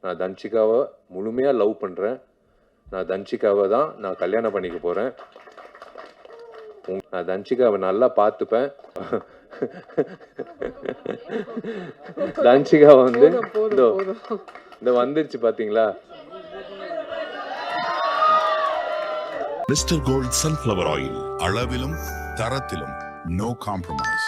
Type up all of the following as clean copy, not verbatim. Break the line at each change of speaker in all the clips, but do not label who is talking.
நான் தன்ஷிகாவை முழுமையாக லவ் பண்ணுறேன். நான் தன்ஷிகாவை தான் நான் கல்யாணம் பண்ணிக்க போகிறேன். நான் தன்ஷிகாவை நல்லா பார்த்துப்பேன். தன்ஷிகா வந்து இந்த வந்துருச்சு பார்த்தீங்களா?
மிஸ்டர் கோல்ட் சன்ஃப்ளவர் ஆயில், அளவிலும் தரத்திலும் நோ காம்ப்ரமைஸ்.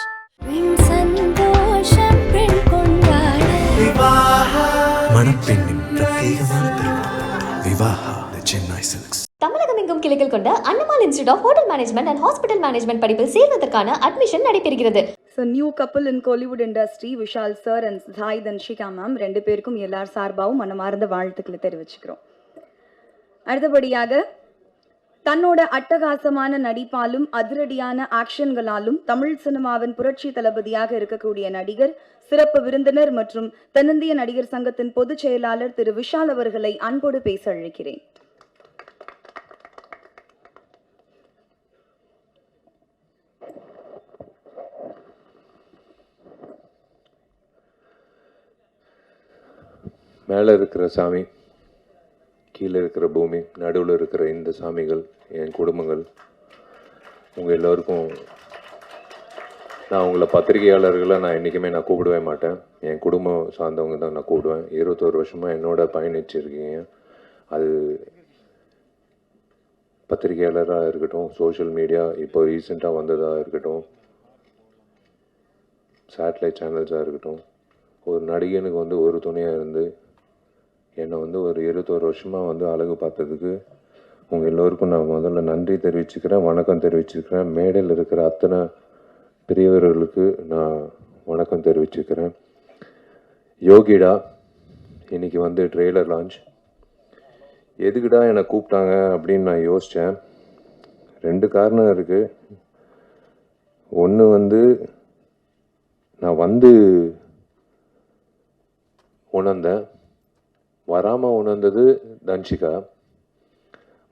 மணப்பெண்ணின் பிரத்யேகமான திருமணம் விவாஹா சென்னை சில்க்ஸ்.
தமிழகம் எங்கும் கிளைகள் கொண்ட Annamal institute of hotel management and hospital management படிப்பில் சேர்வதற்கான அட்மிஷன் நடைபெறுகிறது.
So new couple in Kollywood industry, Vishal sir and Sai Danshika ma'am, ரெண்டு பேருக்கும் எல்லார் சார்பாகவும் மனமார்ந்த வாழ்த்துக்களை தெரிவிச்சுக்கிறோம். அடுத்தபடியாக தன்னோட அட்டகாசமான நடிப்பாலும் அதிரடியான ஆக்ஷன்களாலும் தமிழ் சினிமாவின் புரட்சி தளபதியாக இருக்கக்கூடிய நடிகர், சிறப்பு விருந்தினர் மற்றும் தென்னிந்திய நடிகர் சங்கத்தின் பொதுச் செயலாளர் திரு விஷால் அவர்களை அன்போடு பேச அழைக்கிறேன்.
மேலே இருக்கிற சாமி, கீழே இருக்கிற பூமி, நடுவில் இருக்கிற இந்த சாமிகள், என் குடும்பங்கள், உங்கள் எல்லோருக்கும் நான் உங்களை பத்திரிகையாளர்களை நான் என்றைக்குமே நான் கூப்பிடவே மாட்டேன். என் குடும்பம் சார்ந்தவங்க தான் நான் கூப்பிடுவேன். 21 வருஷமாக என்னோட பயணிச்சிருக்கீங்க. அது பத்திரிகையாளராக இருக்கட்டும், சோஷியல் மீடியா இப்போ ரீசெண்டாக வந்ததாக இருக்கட்டும், சேட்டலைட் சேனல்ஸாக இருக்கட்டும், ஒரு நடிகனுக்கு வந்து ஒரு துணையாக இருந்து என்னை வந்து ஒரு 21 வருஷமாக வந்து அழகு பார்த்ததுக்கு உங்கள் எல்லோருக்கும் நான் முதல்ல நன்றி தெரிவிச்சுக்கிறேன், வணக்கம் தெரிவிச்சுக்கிறேன். மேடையில் இருக்கிற அத்தனை பெரியவர்களுக்கு நான் வணக்கம் தெரிவிச்சுக்கிறேன். யோகிடா இன்னைக்கு வந்து ட்ரெய்லர் லான்ச். எதுக்குடா என்னை கூப்பிட்டாங்க அப்படின்னு நான் யோசித்தேன். 2 காரணம் இருக்குது. ஒன்று வந்து நான் வந்து உணர்ந்தேன், வராமல் உணர்ந்தது தன்ஷிகா,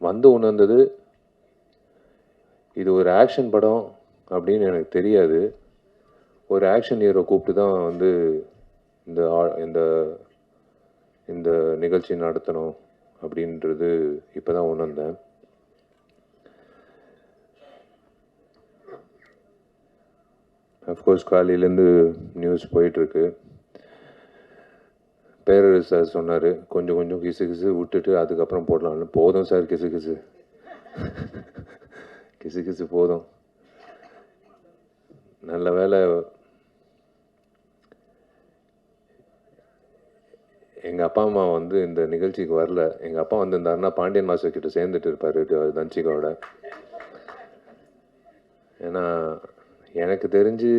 வந்து உணர்ந்தது இது ஒரு ஆக்ஷன் படம் அப்படின்னு எனக்கு தெரியாது. ஒரு ஆக்ஷன் ஹீரோ கூப்பிட்டு தான் வந்து இந்த இந்த நிகழ்ச்சி நடத்தணும் அப்படின்றது இப்போ தான் உணர்ந்தேன். அஃப்கோர்ஸ் காலையிலேருந்து நியூஸ் போயிட்டுருக்கு. பேரரசு சார் சொன்னார், கொஞ்சம் கொஞ்சம் கிசு கிசு விட்டுட்டு அதுக்கப்புறம் போடலான்னு. போதும் சார், கிசு கிசு கிசு கிசு போதும். நல்ல வேலை எங்கள் அப்பா அம்மா வந்து இந்த நிகழ்ச்சிக்கு வரல. எங்கள் அப்பா வந்திருந்தாருன்னா பாண்டியன் மாஸ்டர் கிட்ட சேர்ந்துட்டு இருப்பார் தன்ஷிகாவோட. ஏன்னா எனக்கு தெரிஞ்சு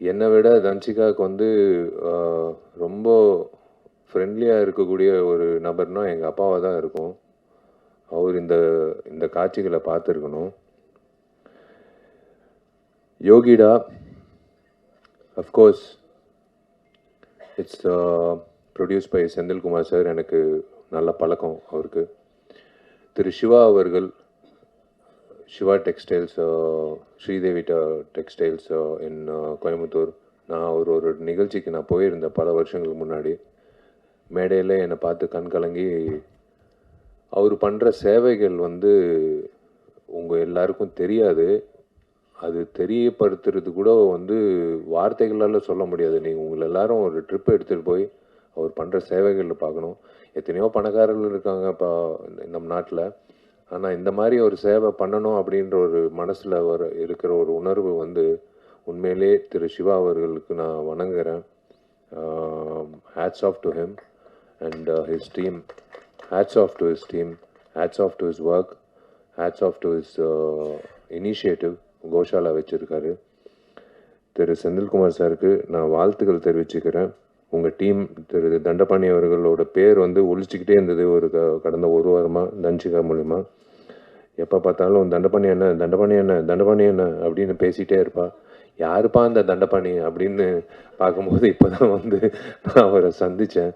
என்னை விட தன்ஷிகாவுக்கு வந்து ரொம்ப ஃப்ரெண்ட்லியாக இருக்கக்கூடிய ஒரு நபர்னால் எங்கள் அப்பாவாக தான் இருக்கும். அவர் இந்த காட்சிகளை பார்த்துருக்கணும். யோகிடா of course it's produce by Senthilkumar sir. எனக்கு நல்ல பழக்கம் அவருக்கு. திரு சிவா அவர்கள், Siva textiles, Sridevi textiles in Coimbatore. நான் ஒரு நிகழ்ச்சிக்கு நான் போயிருந்தேன் பல வருஷங்களுக்கு முன்னாடி. மேடையில் என்னை பார்த்து கண் கலங்கி அவர் பண்ணுற சேவைகள் வந்து உங்கள் எல்லாருக்கும் தெரியாது. அது தெரியப்படுத்துறது கூட வந்து வார்த்தைகளால் சொல்ல முடியாது. நீங்கள் உங்களை எல்லாரும் ஒரு ட்ரிப் எடுத்துகிட்டு போய் அவர் பண்ணுற சேவைகளில் பார்க்கணும். எத்தனையோ பணக்காரர்கள் இருக்காங்க இப்போ நம் நாட்டில். ஆனால் இந்த மாதிரி ஒரு சேவை பண்ணணும் அப்படின்ற ஒரு மனசில் இருக்கிற ஒரு உணர்வு வந்து உண்மையிலே திரு சிவா அவர்களுக்கு நான் வணங்குகிறேன். Hats off to him and his team. Hats off to his team, hats off to his work, hats off to his initiative. கோஷாலா வச்சுருக்காரு. திரு செந்தில்குமார் சாருக்கு நான் வாழ்த்துக்கள் தெரிவிச்சுக்கிறேன். உங்கள் டீம் திரு தண்டபாணி அவர்களோட பேர் வந்து ஒழிச்சிக்கிட்டே இருந்தது கடந்த ஒரு வாரமாக தன்ஷிகா மூலிமா. எப்போ பார்த்தாலும் தண்டபாணி என்ன தண்டபாணி என்ன தண்டபாணி என்ன அப்படின்னு பேசிகிட்டே இருப்பா. யாருப்பா அந்த தண்டபாணி அப்படின்னு பார்க்கும்போது இப்போ தான் வந்து நான் அவரை சந்தித்தேன்.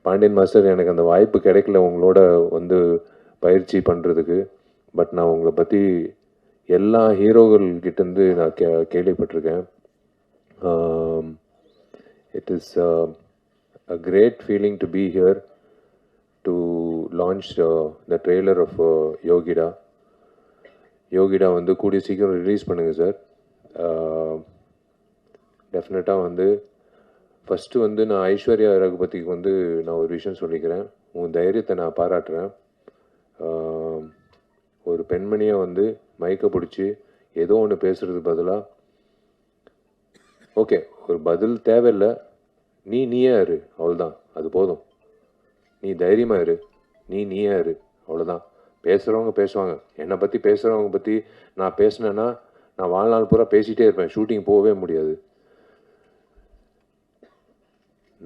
பாண்டியன் மாஸ்டர், எனக்கு அந்த வாய்ப்பு கிடைக்கல உங்களோட வந்து பயிற்சி பண்ணுறதுக்கு. பட் நான் உங்களை பற்றி எல்லா ஹீரோகள்கிட்டேருந்து நான் கேள்விப்பட்டிருக்கேன். It is a great feeling to be here to launch the trailer of Yogida. யோகிடா வந்து கூடிய சீக்கிரம் ரிலீஸ் பண்ணுங்கள் சார். டெஃபினட்டாக வந்து ஃபஸ்ட்டு வந்து நான் ஐஸ்வர்யா ரகுபதிக்கு வந்து நான் ஒரு விஷயம் சொல்லிக்கிறேன். உன் தைரியத்தை நான் பாராட்டுறேன். ஒரு பெண்மணியை வந்து மயக்க பிடிச்சி ஏதோ ஒன்று பேசுகிறது பதிலாக, ஓகே ஒரு பதில் தேவையில்லை, நீயே இரு, அவ்வளோதான், அது போதும். நீ தைரியமாக இரு, நீயே இரு, அவ்வளோதான். பேசுகிறவங்க பேசுவாங்க. என்னை பற்றி பேசுகிறவங்க பற்றி நான் பேசினேன்னா நான் வாழ்நாள் பூரா பேசிகிட்டே இருப்பேன், ஷூட்டிங் போகவே முடியாது.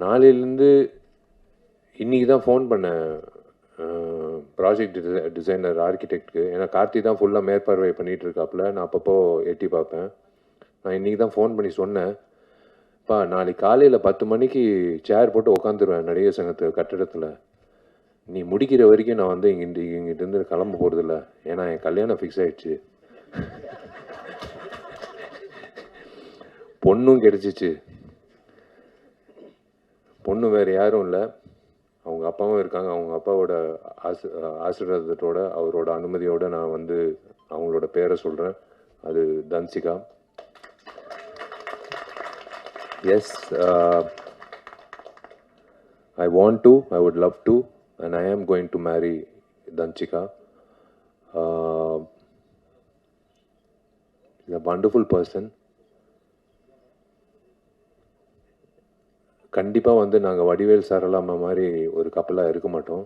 நாளையிலேருந்து இன்றைக்கி தான் ஃபோன் பண்ணேன் ப்ராஜெக்ட் டிசைனர் ஆர்கிடெக்டுக்கு. ஏன்னா கார்த்தி தான் ஃபுல்லாக மேற்பார்வை பண்ணிகிட்டு இருக்காப்புல, நான் அப்பப்போ எட்டி பார்ப்பேன். நான் இன்றைக்கி தான் ஃபோன் பண்ணி சொன்னேன், பா நாளைக்கு காலையில் 10 மணிக்கு சேர் போட்டு உட்காந்துருவேன் நடிகர் சங்கத்து கட்டிடத்தில். நீ முடிக்கிற வரைக்கும் நான் வந்து இங்கிட்டிருந்து கிளம்ப போகிறதில்ல, ஏன்னா என் கல்யாணம் ஃபிக்ஸ் ஆகிடுச்சு, பொண்ணும் கிடச்சிச்சு. பொண்ணு வேறு யாரும் இல்லை, அவங்க அப்பாவும் இருக்காங்க. அவங்க அப்பாவோட ஆசீர்வாதத்தோட அவரோட அனுமதியோடு நான் வந்து அவங்களோட பேரை சொல்கிறேன். அது Dhanshika. Yes, I want to, I would love to, and I am going to marry Danchika. She's a wonderful person. கண்டிப்பாக வந்து நாங்கள் வடிவேல் சாரலாமா மாதிரி ஒரு கப்பலாக இருக்க மாட்டோம்.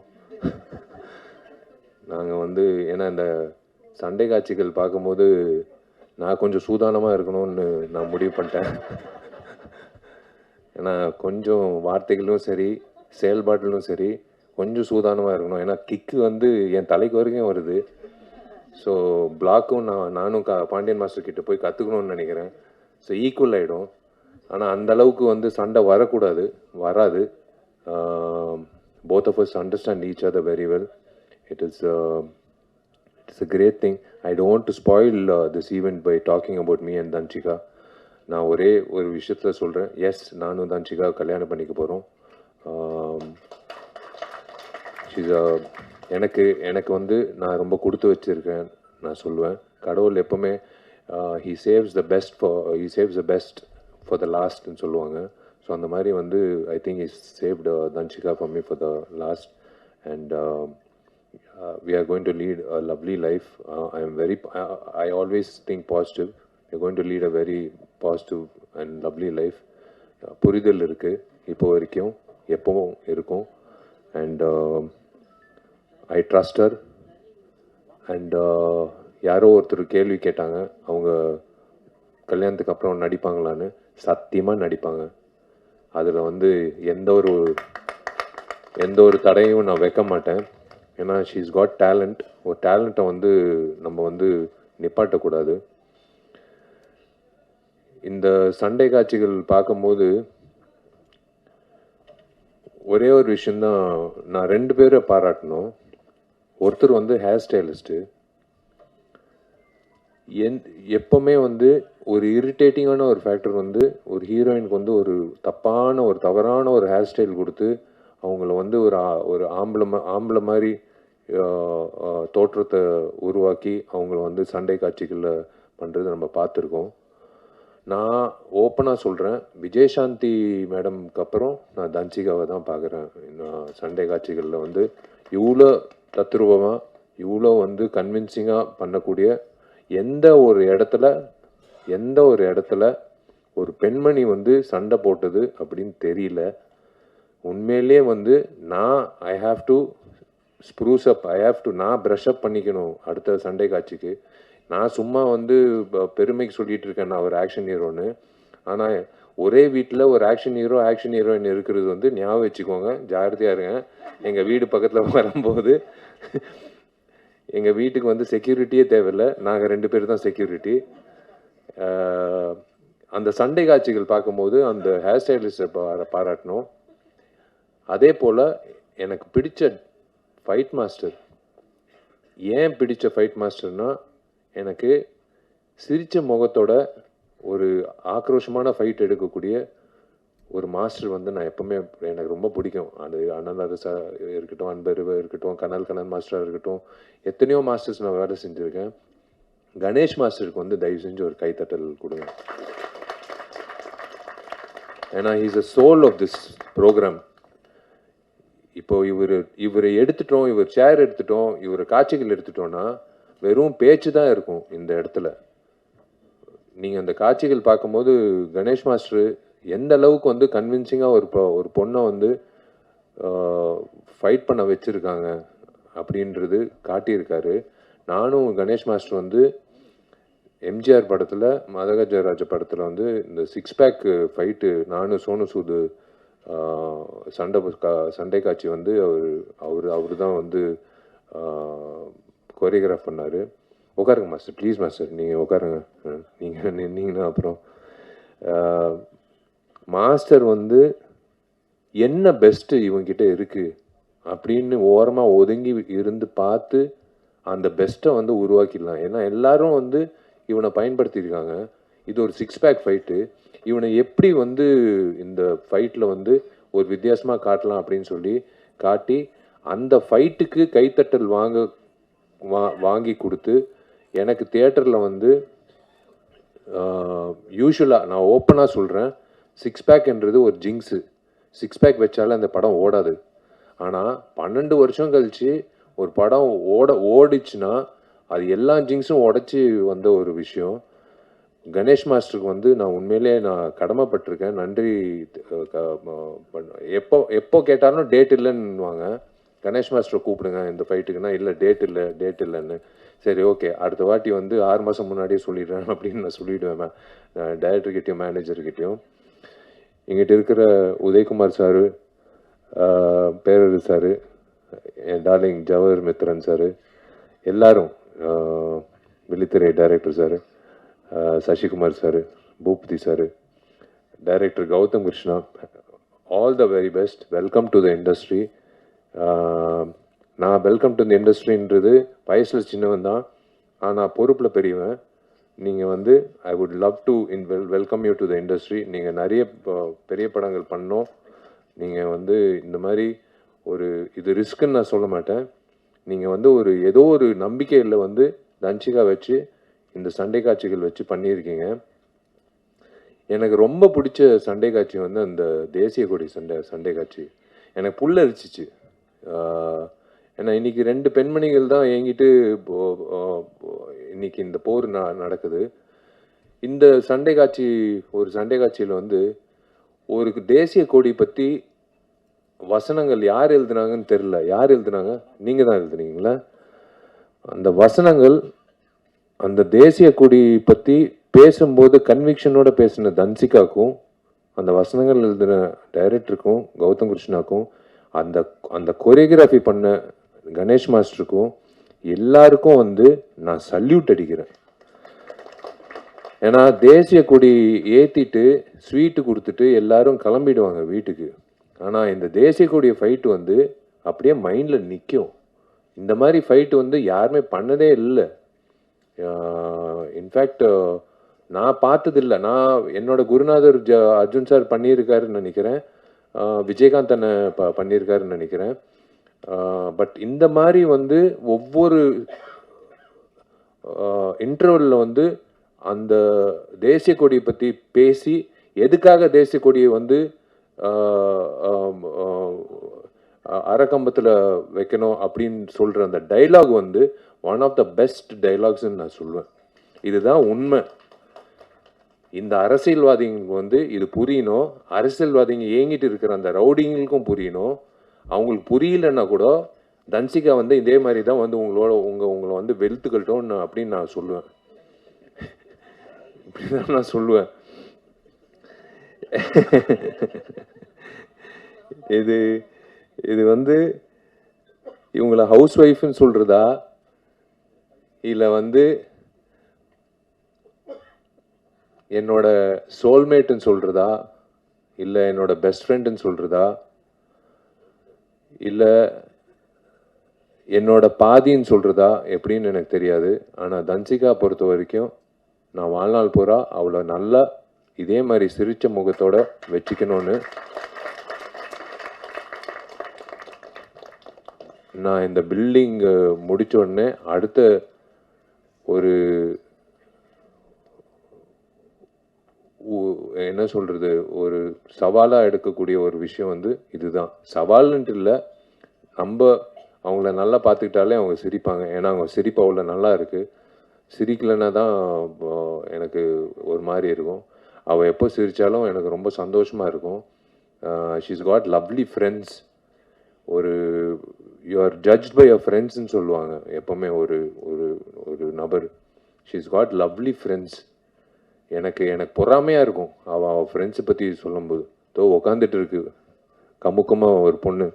நாங்கள் வந்து ஏன்னா இந்த சண்டை காட்சிகள் பார்க்கும்போது நான் கொஞ்சம் சூதானமாக இருக்கணும்னு நான் முடிவு பண்ணிட்டேன். ஏன்னா கொஞ்சம் வார்த்தைகளும் சரி செயல்பாட்டிலும் சரி கொஞ்சம் சூதானமாக இருக்கணும். ஏன்னா கிக்கு வந்து என் தலைக்கு வரைக்கும் வருது. ஸோ பிளாக்கும் நானும் பாண்டியன் மாஸ்டர் கிட்ட போய் கற்றுக்கணும்னு நினைக்கிறேன். ஸோ ஈக்குவல் ஆகிடும். ஆனால் அந்த அளவுக்கு வந்து சண்டை வரக்கூடாது, வராது. Both of us understand each other very well. It's a great thing. I don't want to spoil this event by talking about me and Danchika. நான் ஒரே ஒரு விஷயத்தில் சொல்கிறேன், எஸ் நானும் தன்சிகா கல்யாணம் பண்ணிக்க போகிறோம். எனக்கு வந்து நான் ரொம்ப கொடுத்து வச்சுருக்கேன் நான் சொல்லுவேன். கடவுள் எப்போவுமே he saves the best for the last ன்னு சொல்லுவாங்க. ஸோ அந்த மாதிரி வந்து I think he saved Danchika for me for the last, and we are going to lead a lovely life. I always think positive. We're going to lead a very positive and lovely life. புரிதல் இருக்குது இப்போ வரைக்கும், எப்பவும் இருக்கும். And I trust her. And யாரோ ஒருத்தர் கேள்வி கேட்டாங்க, அவங்க கல்யாணத்துக்கு அப்புறம் நடிப்பாங்களான்னு. சத்தியமாக நடிப்பாங்க. அதில் வந்து எந்த ஒரு தடையும் நான் வைக்க மாட்டேன். ஏன்னா ஷீஸ் காட் டேலண்ட். ஒரு டேலண்ட்டை வந்து நம்ம வந்து நிப்பாட்டக்கூடாது. இந்த சண்டை காட்சிகள் பார்க்கும்போது ஒரே ஒரு விஷயந்தான் நான் 2 பேரை பாராட்டணும். ஒருத்தர் வந்து ஹேர் ஸ்டைலிஸ்ட்டு. எப்போவுமே வந்து ஒரு இரிட்டேட்டிங்கான ஒரு ஃபேக்டர் வந்து ஒரு ஹீரோயினுக்கு வந்து ஒரு தவறான ஒரு ஹேர் ஸ்டைல் கொடுத்து அவங்கள வந்து ஒரு ஆம்பளை மாதிரி தோற்றத்தை உருவாக்கி அவங்கள வந்து சண்டை காட்சிகளில் பண்ணுறது நம்ம பார்த்துருக்கோம். நான் ஓப்பனாக சொல்கிறேன், விஜயசாந்தி மேடம்க்கு அப்புறம் நான் தன்சிகாவை தான் பார்க்குறேன். நான் சண்டை காட்சிகளில் வந்து இவ்வளோ தத்ரூபமாக இவ்வளோ வந்து கன்வின்சிங்காக பண்ணக்கூடிய எந்த ஒரு இடத்துல ஒரு பெண்மணி வந்து சண்டை போட்டது அப்படின்னு தெரியல. உண்மையிலே வந்து ஐ ஹாவ் டு ஸ்ப்ரூஸ் அப், நான் ப்ரஷ் அப் பண்ணிக்கணும் அடுத்த சண்டை காட்சிக்கு. நான் சும்மா வந்து பெருமைக்கு சொல்லிட்டு இருக்கேன் நான் ஒரு ஆக்ஷன் ஹீரோன்னு. ஆனால் ஒரே வீட்டில் ஒரு ஆக்ஷன் ஹீரோயின் இருக்கிறது வந்து ஞாபகம் வச்சுக்கோங்க, ஜாகிரதையாக இருங்க. எங்கள் வீடு பக்கத்தில் வரும்போது எங்கள் வீட்டுக்கு வந்து செக்யூரிட்டியே தேவையில்லை, நாங்கள் 2 பேர் தான் செக்யூரிட்டி. அந்த சண்டை காட்சிகள் பார்க்கும்போது அந்த ஹேர் ஸ்டைலிஸ்ட்டை பாராட்டணும். அதே போல் எனக்கு பிடிச்ச ஃபைட் மாஸ்டர், ஏன் பிடிச்ச ஃபைட் மாஸ்டர்னால் எனக்கு சிரித்த முகத்தோட ஒரு ஆக்ரோஷமான ஃபைட் எடுக்கக்கூடிய ஒரு மாஸ்டர் வந்து நான் எப்பவுமே எனக்கு ரொம்ப பிடிக்கும். அது அண்ணன் சார் இருக்கட்டும், அன்பருவ இருக்கட்டும், கண்ணன் மாஸ்டராக இருக்கட்டும், எத்தனையோ மாஸ்டர்ஸ் நான் வேலை செஞ்சுருக்கேன். கணேஷ் மாஸ்டருக்கு வந்து தயவு செஞ்சு ஒரு கைத்தட்டல் கொடுங்க. ஏன்னா is a soul of this program. இப்போ இவரை எடுத்துட்டோம், இவர் சேர் எடுத்துட்டோம், இவர் காட்சிகள் எடுத்துட்டோம்னா வெறும் பேச்சு தான் இருக்கும் இந்த இடத்துல. நீங்கள் அந்த காட்சிகள் பார்க்கும்போது கணேஷ் மாஸ்டர் எந்த அளவுக்கு வந்து கன்வின்சிங்காக ஒரு பொண்ணை வந்து ஃபைட் பண்ண வச்சுருக்காங்க அப்படின்றது காட்டியிருக்காரு. நானும் கணேஷ் மாஸ்டர் வந்து எம்ஜிஆர் படத்தில், மதகஜராஜ படத்தில் வந்து இந்த 6 பேக் ஃபைட்டு நானும் சோனு சூது சண்டை காட்சி வந்து அவர் தான் வந்து கோரியோகிராஃப் பண்ணார். உட்காருங்க மாஸ்டர், ப்ளீஸ் மாஸ்டர், நீங்கள் உட்காருங்க. நீங்கள் நின்னீங்கன்னா அப்புறம் மாஸ்டர் வந்து என்ன பெஸ்ட்டு இவங்கிட்ட இருக்குது அப்படின்னு ஓரமாக ஒதுங்கி இருந்து பார்த்து அந்த பெஸ்ட்டை வந்து உருவாக்கிடலாம். ஏன்னா எல்லாரும் வந்து இவனை பயன்படுத்தியிருக்காங்க. இது ஒரு 6 பேக் ஃபைட்டு. இவனை எப்படி வந்து இந்த ஃபைட்டில் வந்து ஒரு வித்தியாசமாக காட்டலாம் அப்படின்னு சொல்லி காட்டி அந்த ஃபைட்டுக்கு கைத்தட்டல் வாங்கி கொடுத்து எனக்கு தியேட்டரில் வந்து யூஸ்வலாக நான் ஓப்பனாக சொல்கிறேன், 6 பேக்ன்றது ஒரு ஜிங்ஸு. 6 பேக் வச்சாலே அந்த படம் ஓடாது. ஆனால் 12 வருஷம் கழித்து ஒரு படம் ஓடிச்சுன்னா அது எல்லா ஜிங்ஸும் உடச்சி வந்த ஒரு விஷயம். கணேஷ் மாஸ்டருக்கு வந்து நான் உண்மையிலே நான் கடமைப்பட்டிருக்கேன். நன்றி. எப்போ கேட்டாலும் டேட் இல்லைன்னுவாங்க. கணேஷ் மாஸ்டரை கூப்பிடுங்க இந்த ஃபைட்டுக்குன்னா, இல்லை டேட் இல்லைன்னு. சரி ஓகே, அடுத்த வாட்டி வந்து 6 மாதம் முன்னாடியே சொல்லிடுறேன் அப்படின்னு நான் சொல்லிவிடுவேன் டைரக்டர்கிட்டையும் மேனேஜர்கிட்டையும். எங்கிட்ட இருக்கிற உதயகுமார் சாரு, பேரரு சாரு, என் டார்லிங் ஜவஹர் மித்ரன் சாரு, எல்லாரும், விழித்திரை director sir, Sasikumar sir, Boopathy sir, director Gautham Krishna, all the very best. Welcome to the industry. நான் வெல்கம் டு த இண்டஸ்ட்ரின்றது வயசில் சின்னவன் தான், ஆனால் பொறுப்பில் பெரியவன். நீங்கள் வந்து I would love to welcome you to the industry. நீங்கள் நிறைய பெரிய படங்கள் பண்ணோம். நீங்கள் வந்து இந்த மாதிரி இது ரிஸ்க்குன்னு நான் சொல்ல மாட்டேன். நீங்கள் வந்து ஏதோ ஒரு நம்பிக்கையில் வந்து தன்சிகா வச்சு இந்த சண்டை காட்சிகள் வச்சு பண்ணியிருக்கீங்க. எனக்கு ரொம்ப பிடிச்ச சண்டை காட்சி வந்து அந்த தேசிய கொடி சண்டை காட்சி. எனக்கு புல்லரிச்சிச்சு. ஏன்னா இன்றைக்கி 2 பெண்மணிகள் தான் என்கிட்ட இன்னைக்கு இந்த போர் நடக்குது. இந்த சண்டை காட்சியில் வந்து ஒரு தேசிய கொடி பற்றி வசனங்கள் யார் எழுதுனாங்கன்னு தெரில. யார் எழுதுனாங்க? நீங்கள் தான் எழுதுனீங்களா? அந்த வசனங்கள் அந்த தேசிய கொடி பற்றி பேசும்போது கன்விக்ஷனோட பேசின தன்சிகாக்கும், அந்த வசனங்கள் எழுதின டைரக்டருக்கும் கௌதம் கிருஷ்ணாக்கும், அந்த கொரியோகிராஃபி பண்ண கணேஷ் மாஸ்டருக்கும் எல்லாருக்கும் வந்து நான் சல்யூட் அடிக்கிறேன். ஏன்னா தேசிய கொடி ஏற்றிட்டு ஸ்வீட்டு கொடுத்துட்டு எல்லாரும் கிளம்பிடுவாங்க வீட்டுக்கு. ஆனால் இந்த தேசிய கொடிய ஃபைட்டு வந்து அப்படியே மைண்டில் நிற்கும். இந்த மாதிரி ஃபைட்டு வந்து யாருமே பண்ணதே இல்லை. இன்ஃபேக்ட் நான் பார்த்ததில்லை. நான் என்னோட குருநாதர் அர்ஜுன் சார் பண்ணியிருக்காருன்னு நினைக்கிறேன், விஜயகாந்த் அண்ணன் பண்ணியிருக்காருன்னு நினைக்கிறேன். பட் இந்த மாதிரி வந்து ஒவ்வொரு இன்டர்வலில் வந்து அந்த தேசிய கொடியை பற்றி பேசி எதுக்காக தேசிய கொடியை வந்து அறக்கம்பத்தில் வைக்கணும் அப்படின்னு சொல்கிற அந்த டைலாக் வந்து ஒன் ஆஃப் த பெஸ்ட் டைலாக்ஸ்ன்னு நான் சொல்லுவேன். இதுதான் உண்மை. இந்த அரசியல்வாதிகளுக்கு வந்து இது புரியணும். அரசியல்வாதிங்க ஏங்கிட்டு இருக்கிற அந்த ரவுடிங்களுக்கும் புரியணும். அவங்களுக்கு புரியலன்னா கூட தன்சிகா வந்து இதே மாதிரி தான் வந்து உங்களை வந்து வெளுத்துக்கட்டும் அப்படின்னு நான் சொல்லுவேன். இப்படிதான் நான் சொல்லுவேன். இது வந்து இவங்கள ஹவுஸ் ஒய்ஃப்னு சொல்றதா, இல்லை வந்து என்னோட சோல்மேட்டுன்னு சொல்றதா, இல்லை என்னோட பெஸ்ட் ஃப்ரெண்டுன்னு சொல்றதா, இல்லை என்னோட பாதின்னு சொல்றதா எப்படின்னு எனக்கு தெரியாது. ஆனால் தன்சிகா பொறுத்த வரைக்கும் நான் வாழ்நாள் பூரா அவளை நல்லா இதே மாதிரி சிரிச்ச முகத்தோட வச்சுக்கணும்னு நான் இந்த பில்டிங் முடிச்ச உடனே அடுத்த ஒரு என்ன சொல்கிறது, ஒரு சவாலாக எடுக்கக்கூடிய ஒரு விஷயம் வந்து இதுதான். சவால்ன்ட்டு இல்லை, நம்ம அவங்கள நல்லா பார்த்துக்கிட்டாலே அவங்க சிரிப்பாங்க. ஏன்னா அவங்க சிரிப்பு அவ்வளோ நல்லா இருக்குது. சிரிக்கலைன்னா தான் எனக்கு ஒரு மாதிரி இருக்கும். அவள் எப்போ சிரித்தாலும் எனக்கு ரொம்ப சந்தோஷமாக இருக்கும். She's got lovely friends. ஒரு you are judge by your ஃப்ரெண்ட்ஸ்ன்னு சொல்லுவாங்க எப்போவுமே ஒரு ஒரு ஒரு நபர். She's got lovely friends. எனக்கு பொறாமையாக இருக்கும் அவள் ஃப்ரெண்ட்ஸை பற்றி சொல்லும்போது. உக்காந்துட்டு இருக்கு கமுக்கமாக ஒரு பொண்ணு,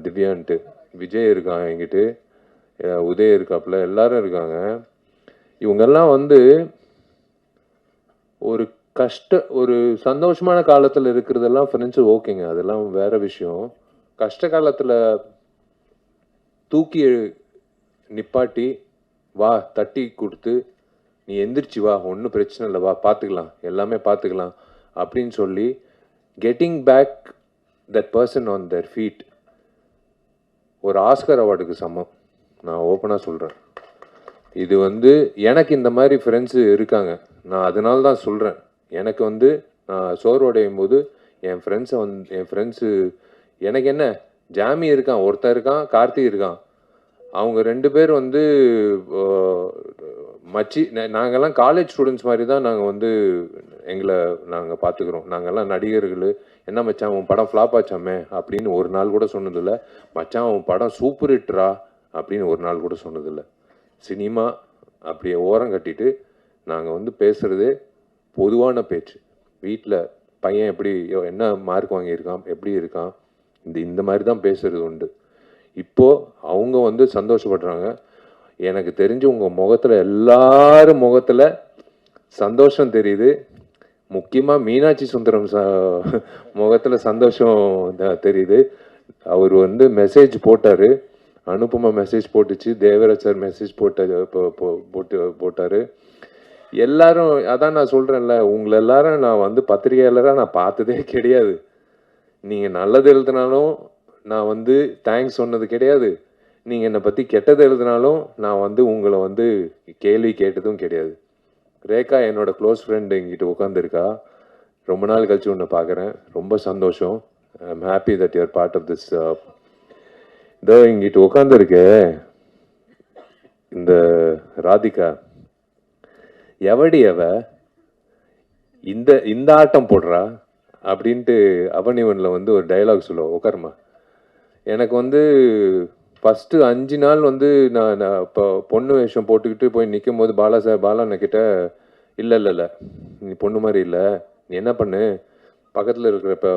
திவ்யான்ட்டு. விஜய் இருக்கான் என்கிட்ட, உதய் இருக்காப்புல, எல்லாரும் இருக்காங்க. இவங்கெல்லாம் வந்து ஒரு சந்தோஷமான காலத்தில் இருக்கிறதெல்லாம் ஃப்ரெண்ட்ஸு ஓகேங்க, அதெல்லாம் வேற விஷயம். கஷ்ட காலத்தில் தூக்கி நிப்பாட்டி வா, தட்டி கொடுத்து நீ எந்திரிச்சு வா, ஒன்றும் பிரச்சனை இல்லை, வா பார்த்துக்கலாம், எல்லாமே பார்த்துக்கலாம் அப்படின்னு சொல்லி getting back that person on their feet ஒரு ஆஸ்கர் அவார்டுக்கு சமம். நான் ஓப்பனாக சொல்கிறேன். இது வந்து எனக்கு இந்த மாதிரி ஃப்ரெண்ட்ஸு இருக்காங்க. நான் அதனால தான் சொல்கிறேன். எனக்கு வந்து நான் சோர்வடையும் போது என் ஃப்ரெண்ட்ஸு எனக்கு என்ன, ஜாமி இருக்கான், ஒருத்தர் இருக்கான், கார்த்திக் இருக்கான். அவங்க 2 பேர் வந்து நாங்கள்லாம் காலேஜ் ஸ்டூடெண்ட்ஸ் மாதிரி தான் நாங்கள் வந்து நாங்கள் பார்த்துக்குறோம். நாங்கள்லாம் நடிகர்கள். என்ன மச்சான் உன் படம் ஃப்ளாப் ஆச்சாமே அப்படின்னு ஒரு நாள் கூட சொன்னதில்லை. மச்சான் உன் படம் சூப்பர் ஹிட்ரா அப்படின்னு ஒரு நாள் கூட சொன்னதில்லை. சினிமா அப்படியே ஓரம் கட்டிட்டு நாங்கள் வந்து பேசுகிறது பொதுவான பேச்சு. வீட்டில் பையன் எப்படி, என்ன மார்க் வாங்கியிருக்கான், எப்படி இருக்கான், இந்த மாதிரி தான் பேசுகிறது உண்டு. இப்போது அவங்க வந்து சந்தோஷப்படுறாங்க. எனக்கு தெரிஞ்சு உங்கள் முகத்தில், எல்லாரும் முகத்தில் சந்தோஷம் தெரியுது. முக்கியமாக மீனாட்சி சுந்தரம் முகத்தில் சந்தோஷம் தெரியுது. அவர் வந்து மெசேஜ் போட்டார், அனுபமா மெசேஜ் போட்டுச்சு, தேவராஜ் சார் மெசேஜ் போட்டார். எல்லாரும் அதான் நான் சொல்கிறேன்ல, உங்களை எல்லாரும் நான் வந்து பத்திரிகையாளராக நான் பார்த்ததே கிடையாது. நீங்கள் நல்லது எழுதினாலும் நான் வந்து தேங்க்ஸ் சொன்னது கிடையாது. நீங்கள் என்னை பற்றி கெட்டது எழுதினாலும் நான் வந்து உங்களை வந்து கேள்வி கேட்டதும் கிடையாது. ரேகா என்னோட க்ளோஸ் ஃப்ரெண்டு எங்கிட்ட உட்காந்துருக்கா. ரொம்ப நாள் கழிச்சு ஒன்று பார்க்குறேன், ரொம்ப சந்தோஷம். I am happy that you're part of this. இதோ இங்கிட்ட உட்காந்துருக்கு இந்த ராதிகா. எவடி இந்த ஆட்டம் போடுறா அப்படின்ட்டு அவனிவனில் வந்து ஒரு டைலாக் சொல்லுவோம், உட்காருமா. எனக்கு வந்து ஃபஸ்ட்டு 5 நாள் வந்து நான் இப்போ பொண்ணு வேஷம் போட்டுக்கிட்டு போய் நிற்கும் போது பாலாண்ணக்கிட்ட இல்லை நீ பொண்ணு மாதிரி இல்லை, நீ என்ன பண்ணு, பக்கத்தில் இருக்கிற இப்போ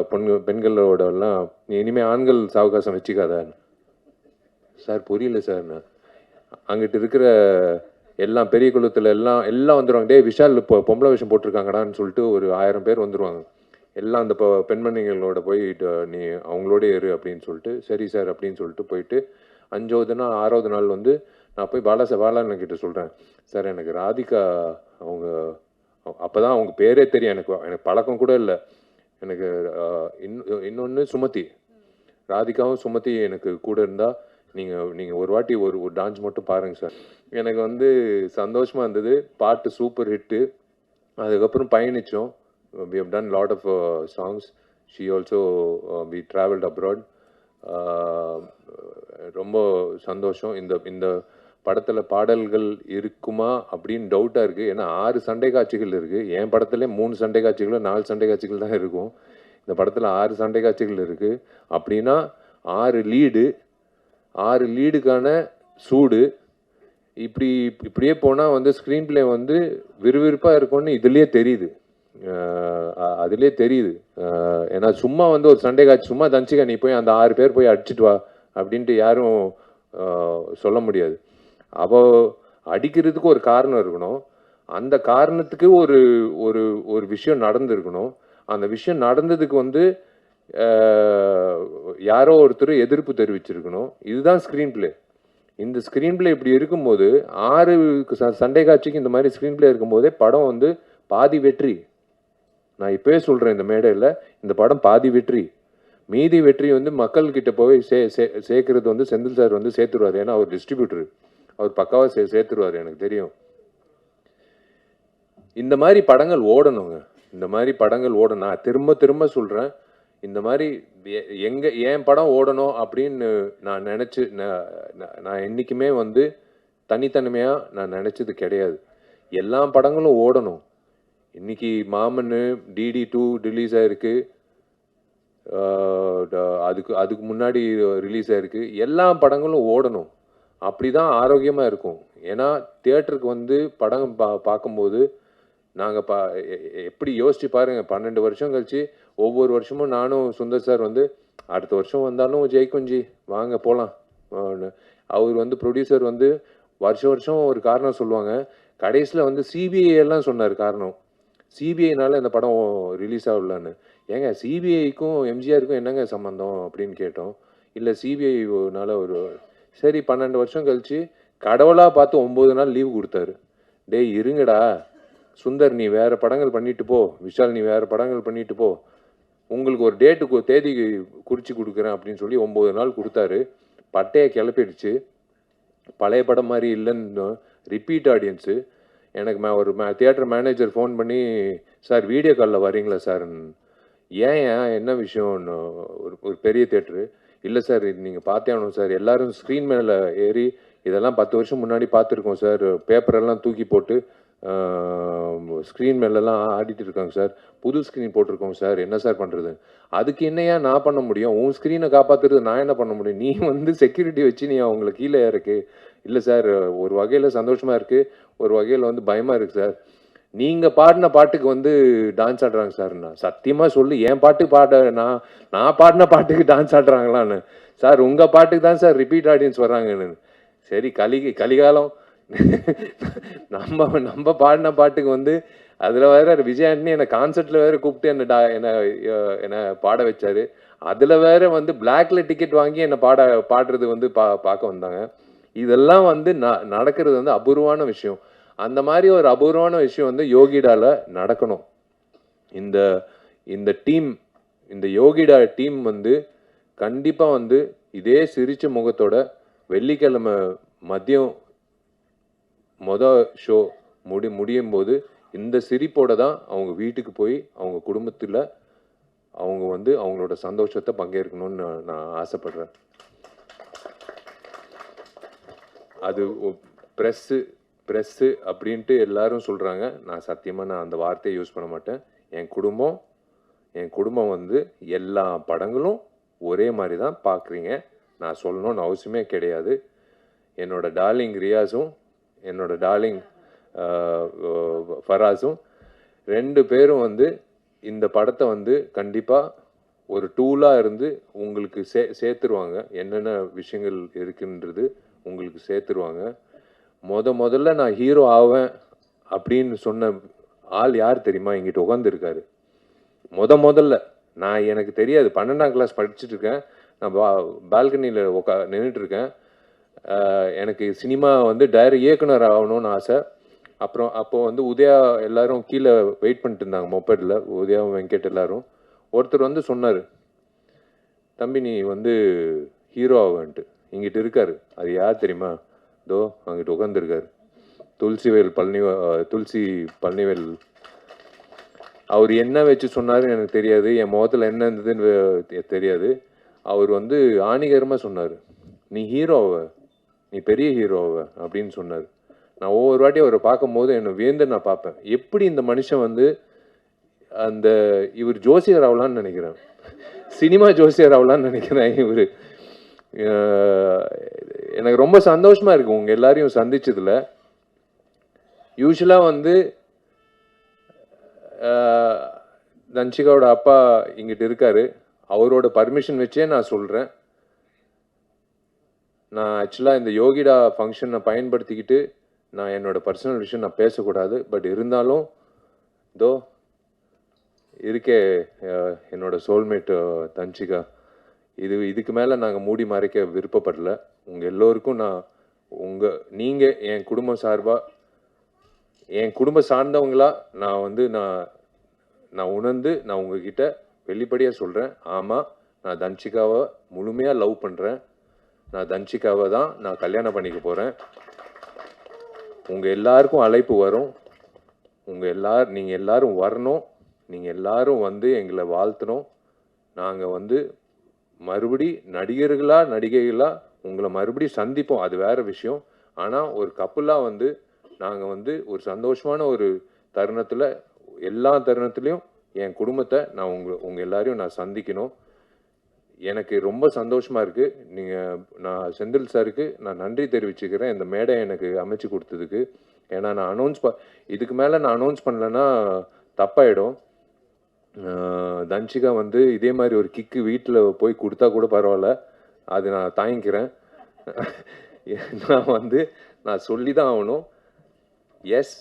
பெண்களோடலாம் நீ இனிமேல் ஆண்கள் சாவகாசம் வச்சுக்காத. சார் புரியல சார், நான் அங்கிட்டு இருக்கிற எல்லாம் பெரிய குளத்தில் எல்லாம் வந்துடுவாங்க. டே விஷால் இப்போ பொம்பளை வேஷம் போட்டிருக்காங்கடான்னு சொல்லிட்டு ஒரு 1000 பேர் வந்துடுவாங்க. எல்லாம் அந்த பெண்மணிகளோட போய் நீ அவங்களோட இரு அப்படின்னு சொல்லிட்டு, சரி சார் அப்படின்னு சொல்லிட்டு போயிட்டு 5வது நாள் 6வது நாள் வந்து நான் போய் பாலாண்ணக்கிட்ட சொல்கிறேன், சார் எனக்கு ராதிகா அவங்க, அப்போ தான் அவங்க பேரே தெரியும், எனக்கு பழக்கம் கூட இல்லை. எனக்கு இன்னொன்று சுமதி, ராதிகாவும் சுமதி எனக்கு கூட இருந்தால் நீங்கள் ஒரு வாட்டி ஒரு டான்ஸ் மட்டும் பாருங்கள் சார். எனக்கு வந்து சந்தோஷமாக இருந்தது. பாட்டு சூப்பர் ஹிட்டு. அதுக்கப்புறம் பயணித்தோம். We have done a lot of songs. She also we traveled abroad. ரொம்ப சந்தோஷம். இந்த படத்தில் பாடல்கள் இருக்குமா அப்படின்னு டவுட்டாக இருக்குது. ஏன்னா 6 சண்டை காட்சிகள் இருக்குது. என் படத்துல 3 சண்டை காட்சிகளோ 4 சண்டை காட்சிகள் தான் இருக்கும். இந்த படத்தில் 6 சண்டை காட்சிகள் இருக்குது. அப்படின்னா 6 லீடுக்கான சூடு. இப்படியே போனால் வந்து ஸ்க்ரீன் பிளே வந்து விறுவிறுப்பாக இருக்கும்னு இதுலேயே தெரியுது. அதுலேயே தெரியுது. ஏன்னா சும்மா வந்து ஒரு சண்டை காட்சி சும்மா தஞ்சிக்கா நீ போய் அந்த 6 பேர் போய் அடிச்சுட்டு வா அப்படின்ட்டு யாரும் சொல்ல முடியாது. அவள் அடிக்கிறதுக்கு ஒரு காரணம் இருக்கணும். அந்த காரணத்துக்கு ஒரு ஒரு ஒரு விஷயம் நடந்திருக்கணும். அந்த விஷயம் நடந்ததுக்கு வந்து யாரோ ஒருத்தர் எதிர்ப்பு தெரிவிச்சிருக்கணும். இதுதான் ஸ்க்ரீன் பிளே. இந்த ஸ்க்ரீன் பிளே இப்படி இருக்கும்போது 6 சண்டை காட்சிக்கு இந்த மாதிரி ஸ்க்ரீன் பிளே இருக்கும்போதே படம் வந்து பாதி வெற்றி. நான் இப்போவே சொல்கிறேன் இந்த மேடையில், இந்த படம் பாதி வெற்றி. மீதி வெற்றி வந்து மக்கள்கிட்ட போய் சேர்க்கறது வந்து செந்தில் சார் வந்து சேர்த்துருவார். ஏன்னா அவர் டிஸ்ட்ரிபியூட்டர், அவர் பக்காவாக சேர்த்துருவார், எனக்கு தெரியும். இந்த மாதிரி படங்கள் ஓடணுங்க, இந்த மாதிரி படங்கள் ஓடணும். நான் திரும்ப திரும்ப சொல்கிறேன், இந்த மாதிரி என் படம் ஓடணும் அப்படின்னு நான் நினச்சி நான் என்றைக்குமே வந்து தனித்தன்மையாக நான் நினச்சது கிடையாது. எல்லா படங்களும் ஓடணும். இன்னைக்கு மாமன்னு DD2 ரிலீஸ் ஆகிருக்கு, அதுக்கு முன்னாடி ரிலீஸ் ஆகிருக்கு. எல்லா படங்களும் ஓடணும், அப்படி தான் ஆரோக்கியமாக இருக்கும். ஏன்னா தியேட்டருக்கு வந்து படம் பார்க்கும்போது நாங்கள் எப்படி யோசிச்சு பாருங்கள், 12 வருஷம் கழிச்சு ஒவ்வொரு வருஷமும் நானும் சுந்தர் சார் வந்து அடுத்த வருஷம் வந்தாலும் ஜெயிக்குஞ்சி வாங்க போகலாம். அவர் வந்து ப்ரொடியூசர் வந்து வருஷம் ஒரு காரணம் சொல்லுவாங்க. கடைசியில் வந்து CBI எல்லாம் சொன்னார் காரணம். CBIனால இந்த படம் ரிலீஸ் ஆகலான்னு. ஏங்க CBIக்கும் MGRக்கும் என்னங்க சம்மந்தம் அப்படின்னு கேட்டோம். இல்லை CBIனால ஒரு சரி 12 வருஷம் கழிச்சு கடவுளாக பார்த்து 9 நாள் லீவு கொடுத்தாரு. டேய் இருங்கடா சுந்தர், நீ வேறு படங்கள் பண்ணிட்டு போ, விஷால் நீ வேறு படங்கள் பண்ணிட்டு போ, உங்களுக்கு ஒரு டேட்டுக்கு தேதி குறித்து கொடுக்குறேன் அப்படின்னு சொல்லி 9 நாள் கொடுத்தாரு. பட்டையை கிளப்பிடுச்சு. பழைய படம் மாதிரி இல்லைன்னு ரிப்பீட் ஆடியன்ஸு. எனக்கு ஒரு தியேட்டர் மேனேஜர் ஃபோன் பண்ணி, சார் வீடியோ காலில் வரீங்களா சார்? ஏன் என்ன விஷயம்னு ஒரு பெரிய தியேட்டரு. இல்லை சார் இது நீங்கள் பார்த்தே ஆகணும் சார், எல்லோரும் ஸ்க்ரீன் மேலே ஏறி இதெல்லாம் 10 வருஷம் முன்னாடி பார்த்துருக்கோம் சார், பேப்பரெல்லாம் தூக்கி போட்டு ஸ்க்ரீன் மேலெல்லாம் ஆடிட்டு இருக்காங்க சார், புது ஸ்க்ரீன் போட்டிருக்கோங்க சார், என்ன சார் பண்ணுறது? அதுக்கு என்னையா நான் பண்ண முடியும்? உன் ஸ்க்ரீனை காப்பாற்றுறது நான் என்ன பண்ண முடியும்? நீ வந்து செக்யூரிட்டி வச்சு நீ அவங்கள கீழே இருக்கு. இல்லை சார் ஒரு வகையில் சந்தோஷமாக இருக்குது, ஒரு வகையில் வந்து பயமாக இருக்குது சார். நீங்கள் பாடின பாட்டுக்கு வந்து டான்ஸ் ஆடுறாங்க சார். நான் சத்தியமாக சொல்லு, என் பாட்டு நான் பாடின பாட்டுக்கு டான்ஸ் ஆடுறாங்களான்னு. சார் உங்கள் பாட்டுக்கு தான் சார் ரிப்பீட் ஆடியன்ஸ் வர்றாங்கன்னு. சரி கலிகாலம் நம்ம பாடின பாட்டுக்கு வந்து அதில் வேற விஜய் ஆண்டனி என்னை கான்சர்ட்டில் வேற கூப்பிட்டு என்னை பாட வச்சாரு. அதில் வேற வந்து பிளாக்ல டிக்கெட் வாங்கி என்னை பாடுறது வந்து பார்க்க வந்தாங்க. இதெல்லாம் வந்து நடக்கிறது வந்து அபூர்வமான விஷயம். அந்த மாதிரி ஒரு அபூர்வமான விஷயம் வந்து யோகிடால நடக்கணும். இந்த டீம், இந்த யோகிடா டீம் வந்து கண்டிப்பாக வந்து இதே சிரிச்ச முகத்தோட வெள்ளிக்கிழமை மதியம் ஷோ முடியும் போது இந்த சிரிப்போட தான் அவங்க வீட்டுக்கு போய் அவங்க குடும்பத்தில் அவங்க வந்து அவங்களோட சந்தோஷத்தை பங்கேற்கணும்னு நான் ஆசைப்படுறேன். அது ப்ரெஸ்ஸு அப்படின்ட்டு எல்லாரும் சொல்கிறாங்க. நான் சத்தியமாக அந்த வார்த்தையை யூஸ் பண்ண மாட்டேன். என் குடும்பம் வந்து எல்லா படங்களும் ஒரே மாதிரி தான் பார்க்குறீங்க. நான் சொல்லணும்னு அவசியமே கிடையாது. என்னோட டார்லிங் ரியாஸும் என்னோட டார்லிங் ஃபராஸும் 2 பேரும் வந்து இந்த படத்தை வந்து கண்டிப்பாக ஒரு டூலாக இருந்து உங்களுக்கு சேர்த்துருவாங்க. என்னென்ன விஷயங்கள் இருக்குன்றது உங்களுக்கு சேர்த்துருவாங்க. முதல்ல நான் ஹீரோ ஆவேன் அப்படின்னு சொன்ன ஆள் யார் தெரியுமா? எங்கிட்ட உட்காந்துருக்காரு. முதல்ல எனக்கு தெரியாது, 12ஆம் கிளாஸ் படிச்சுட்டு இருக்கேன். நான் பால்கனியில் நின்றுட்டுருக்கேன். எனக்கு சினிமா வந்து இயக்குனர் ஆகணும்னு ஆசை. அப்போ வந்து உதயா எல்லாரும் கீழே வெயிட் பண்ணிட்டு இருந்தாங்க மொபைலில், உதயாவும் வெங்கட் எல்லாரும். ஒருத்தர் வந்து சொன்னார், தம்பி நீ வந்து ஹீரோ ஆவேன்ட்டு. இங்கிட்ட இருக்காரு. அது யார் தெரியுமா? தோ அங்கிட்ட உட்காந்துருக்காரு, துளசி பழனிவேல். அவர் என்ன வச்சு சொன்னாருன்னு எனக்கு தெரியாது, என் முகத்தில் என்ன இருந்ததுன்னு தெரியாது. அவர் வந்து ஆணிகரமாக சொன்னார், நீ ஹீரோவை, நீ பெரிய ஹீரோவை அப்படின்னு சொன்னார். நான் ஒவ்வொரு வாட்டி அவரை பார்க்கும்போது என்னை வியந்து நான் பார்ப்பேன். எப்படி இந்த மனுஷன் வந்து இவர் ஜோசியர் ஆகலான்னு நினைக்கிறேன், சினிமா ஜோசியர் ஆகலான்னு நினைக்கிறேன். இவர் எனக்கு ரொம்ப சந்தோஷமா இருக்கு உங்க எல்லாரையும் சந்திச்சதுல. யூஸ்வலா வந்து தன்ஷிகாவோட அப்பா இங்கிட்ட இருக்காரு. அவரோட பர்மிஷன் வச்சே நான் சொல்றேன், நான் ஆக்சுவலாக இந்த யோகிடா ஃபங்க்ஷனை பயன்படுத்திக்கிட்டு நான் என்னோட பர்சனல் விஷயம் நான் பேசக்கூடாது. பட் இருந்தாலும் தோ இருக்கே என்னோட சோல்மேட்டு தன்ஷிகா, இதுக்கு மேலே நாங்கள் மூடி மறைக்க விருப்பப்படல. உங்கள் எல்லோருக்கும் நீங்கள் என் குடும்பம் சார்பாக, என் குடும்பம் சார்ந்தவங்களா நான் வந்து நான் உணர்ந்து நான் உங்ககிட்ட வெளிப்படையாக சொல்கிறேன். ஆமாம், நான் தன்ஷிகாவை முழுமையாக லவ் பண்ணுறேன். நான் தன்ஷிகாவை தான் நான் கல்யாணம் பண்ணிக்க போகிறேன். உங்கள் எல்லாருக்கும் அழைப்பு வரும். நீங்கள் எல்லாரும் வரணும். நீங்கள் எல்லாரும் வந்து எங்களை வாழ்த்தணும். நாங்கள் வந்து மறுபடி நடிகைகளாக உங்களை மறுபடி சந்திப்போம். அது வேறு விஷயம். ஆனால் ஒரு கப்புலாக வந்து நாங்கள் வந்து ஒரு சந்தோஷமான ஒரு தருணத்தில் எல்லா தருணத்துலேயும் என் குடும்பத்தை நான் உங்கள் எல்லாரையும் நான் சந்திக்கணும். எனக்கு ரொம்ப சந்தோஷமாக இருக்குது. நான் செந்தில் சாருக்கு நான் நன்றி தெரிவிச்சுக்கிறேன் இந்த மேடை எனக்கு அமைச்சு கொடுத்ததுக்கு. ஏன்னா நான் இதுக்கு மேலே நான் அனௌன்ஸ் பண்ணலைன்னா தப்பாயிடும். தன்ஷிகா வந்து இதே மாதிரி ஒரு கிக்கு வீட்டில் போய் கொடுத்தா கூட பரவாயில்ல, அது நான் தாங்கிக்கிறேன். நான் சொல்லி தான் ஆகணும். Yes,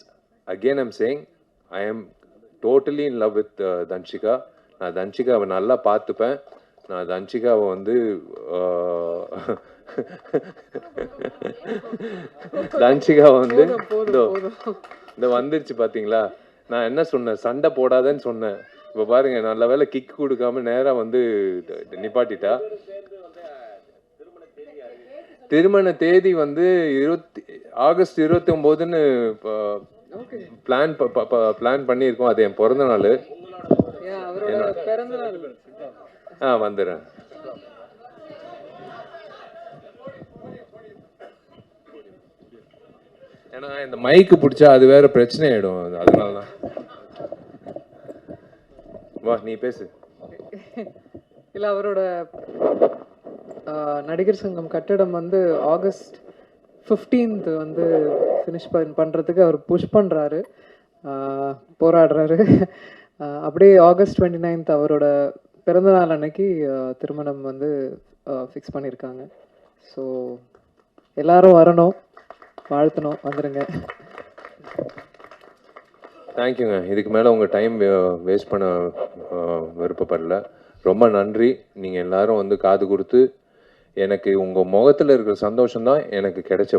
again I'm saying I am totally in love with Dhanshika. நான் தன்ஷிகாவை நல்லா பார்த்துப்பேன். நான் தன்ஷிகாவை வந்து தன்ஷிகாவை வந்து இந்த வந்துருச்சு பார்த்தீங்களா, நான் என்ன சொன்னேன், சண்டை போடாதேன்னு சொன்னேன். இப்போ பாருங்க, நல்ல வேலை கிக் கொடுக்காம நேராக வந்து நிப்பாட்டிட்டா. திருமண தேதி வந்து ஆகஸ்ட் 29ன்னு பிளான் பண்ணியிருக்கோம். அது என் பிறந்த நாள். வந்துடுறேன். ஏன்னா இந்த மைக்கு பிடிச்சா அது வேற பிரச்சனை ஆயிடும். அதனால தான். வா, நீ பேசு.
இல்லை, அவரோட நடிகர் சங்கம் கட்டடம் வந்து ஆகஸ்ட் 15th வந்து ஃபினிஷ் பண்ணுறதுக்கு அவர் புஷ் பண்ணுறாரு, போராடுறாரு. அப்படியே ஆகஸ்ட் 29th அவரோட பிறந்தநாள் அன்னைக்கு திருமணம் வந்து ஃபிக்ஸ் பண்ணியிருக்காங்க. ஸோ எல்லாரும் வரணும், வாழ்த்தணும், வந்துடுங்க.
தேங்க்யூங்க. இதுக்கு மேலே உங்கள் டைம் வேஸ்ட் பண்ண விருப்பப்படல. ரொம்ப நன்றி. நீங்கள் எல்லாரும் வந்து காது கொடுத்து எனக்கு உங்கள் முகத்தில் இருக்கிற சந்தோஷம்தான் எனக்கு கிடைச்ச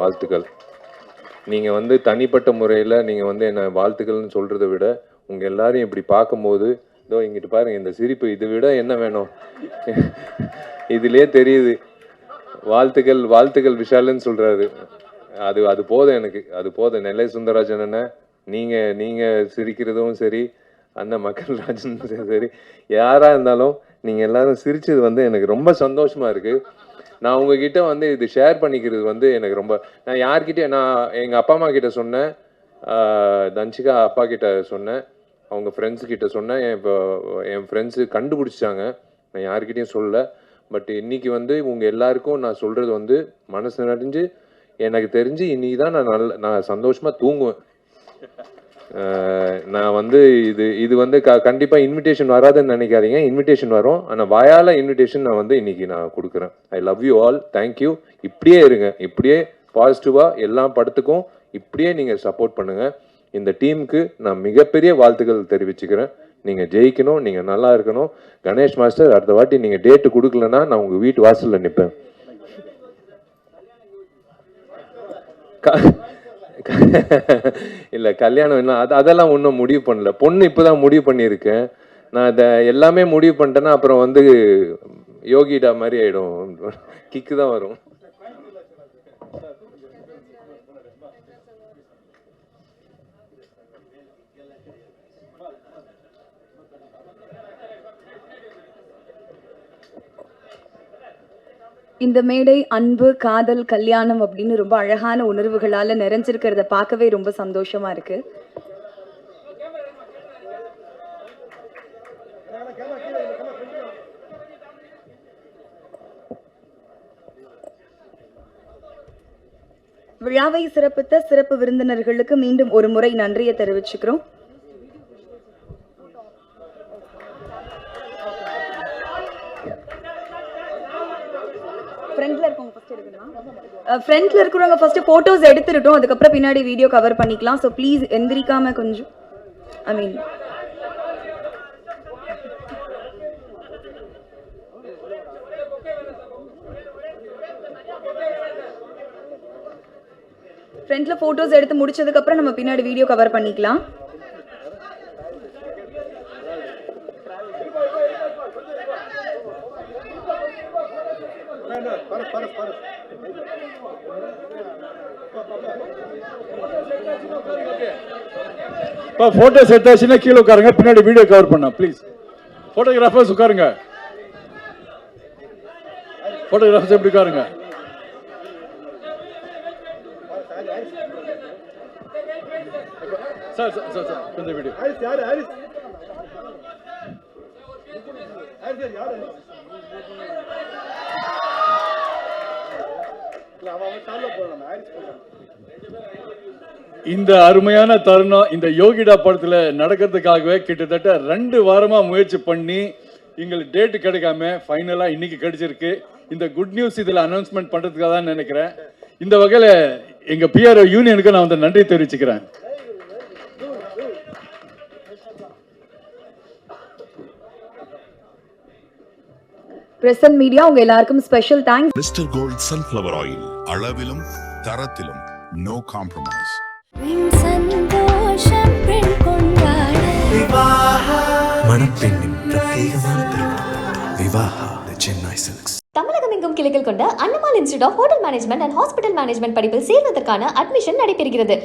வாழ்த்துக்கள். நீங்கள் வந்து தனிப்பட்ட முறையில் நீங்கள் வந்து என்னை வாழ்த்துக்கள்னு சொல்கிறத விட உங்கள் எல்லாரையும் இப்படி பார்க்கும்போது, இதோ இங்கிட்டு பாருங்கள் இந்த சிரிப்பு, இதை விட என்ன வேணும்? இதுலேயே தெரியுது. வாழ்த்துக்கள் விஷாலுன்னு சொல்கிறாரு. அது போதும் எனக்கு, அது போதும். நெல்லை சுந்தரராஜன் அண்ணன், நீங்கள் சிரிக்கிறதும் சரி, அண்ணன் மக்கள்ராஜன் சரி, யாராக இருந்தாலும் நீங்கள் எல்லாரும் சிரிச்சது வந்து எனக்கு ரொம்ப சந்தோஷமாக இருக்குது. நான் உங்ககிட்ட வந்து இது ஷேர் பண்ணிக்கிறது வந்து எனக்கு ரொம்ப, நான் எங்கள் அப்பா அம்மா கிட்ட சொன்னேன், தன்ஷிகா அப்பா கிட்ட சொன்னேன், அவங்க ஃப்ரெண்ட்ஸு கிட்ட சொன்னேன். என் ஃப்ரெண்ட்ஸு கண்டுபிடிச்சாங்க. நான் யார்கிட்டையும் சொல்லலை. பட் இன்னைக்கு வந்து உங்கள் எல்லாருக்கும் நான் சொல்கிறது வந்து மனசு நிறைஞ்சு, எனக்கு தெரிஞ்சு இன்னைக்கு தான் நான் சந்தோஷமாக தூங்குவேன். நான் வந்து இது வந்து கண்டிப்பாக இன்விடேஷன் வராதுன்னு நினைக்காதீங்க. இன்விடேஷன் வரும். ஆனால் வாயால் இன்விடேஷன் நான் வந்து இன்னைக்கு நான் கொடுக்குறேன். I love you all. Thank you. இப்படியே இருங்க, இப்படியே பாசிட்டிவாக எல்லா படத்துக்கும் இப்படியே நீங்கள் சப்போர்ட் பண்ணுங்கள். இந்த டீமுக்கு நான் மிகப்பெரிய வாழ்த்துக்கள் தெரிவிச்சுக்கிறேன். நீங்கள் ஜெயிக்கணும், நீங்கள் நல்லா இருக்கணும். கணேஷ் மாஸ்டர், அடுத்த வாட்டி நீங்கள் டேட்டு கொடுக்கலன்னா நான் உங்கள் வீட்டு வாசலில் நிற்பேன். இல்லை, கல்யாணம் என்ன அதெல்லாம் ஒன்றும் முடிவு பண்ணல. பொண்ணு இப்போ தான் முடிவு பண்ணியிருக்கேன். நான் இதை எல்லாமே முடிவு பண்ணிட்டேன்னா அப்புறம் வந்து யோகிடா மாதிரி ஆகிடும், கிக்கு தான் வரும்.
இந்த மேடை அன்பு, காதல், கல்யாணம் அப்படின்னு ரொம்ப அழகான உணர்வுகளால நிறைஞ்சிருக்கிறத பார்க்கவே ரொம்ப சந்தோஷமா இருக்கு. விழாவை சிறப்பித்த சிறப்பு விருந்தினர்களுக்கு மீண்டும் ஒரு முறை நன்றியை தெரிவிச்சுக்கிறோம். ஃப்ரண்ட்ல இருக்கிறவங்க ஃபர்ஸ்ட் போட்டோஸ் எடுத்துட்டோம், அதுக்கப்புறம் பின்னாடி வீடியோ கவர் பண்ணிக்கலாம். ஸோ ப்ளீஸ் எந்திரிக்காம கொஞ்சம், ஐ மீன் ஃப்ரண்ட்ல போட்டோஸ் எடுத்து முடிச்சதுக்கு அப்புறம் நம்ம பின்னாடி வீடியோ கவர் பண்ணிக்கலாம்.
போட்டோஸ் எடுத்தாச்சுன்னா கீழே உட்காருங்க, பின்னாடி வீடியோ கவர் பண்ண ப்ளீஸ். போட்டோகிராஃபர்ஸ் உட்காருங்க, போட்டோகிராஃபர்ஸ் எப்படி உட்காருங்க. சார் சார் சார் சார் கொஞ்சம் வீடியோ. இந்த அருமையான தருணம் இந்த யோகிடா படத்துல நடக்கிறதுக்காகவே கிட்டத்தட்ட 2 வாரமா முயற்சி பண்ணி எங்களுக்கு டேட் கிடைக்காம ஃபைனலா இன்னைக்கு கிடைச்சிருக்கு. இந்த குட் நியூஸ் இதுல அனௌன்ஸ்மெண்ட் பண்றதுக்காக தான் நினைக்கிறேன். இந்த வகையில எங்க பிஆர்ஓ யூனியனுக்கு நான் வந்து நன்றி தெரிவிச்சுக்கிறேன்.
பிரசன்ட் மீடியா உங்க எல்லாருக்கும் special thanks.
Mister gold sunflower oil, அளவிலும் தரத்திலும் நோ காம்ப்ரமைஸ்.
மணப்பெண்ணின் பிரத்யேகமான திருமணம் விவாஹா தி சென்னை சில்க்ஸ்.
தமிழகம் எங்கும் கிளைகள் கொண்ட Annamal institute of hotel management and hospital management படிப்பில் சேர்வதற்கான அட்மிஷன் நடைபெறுகிறது.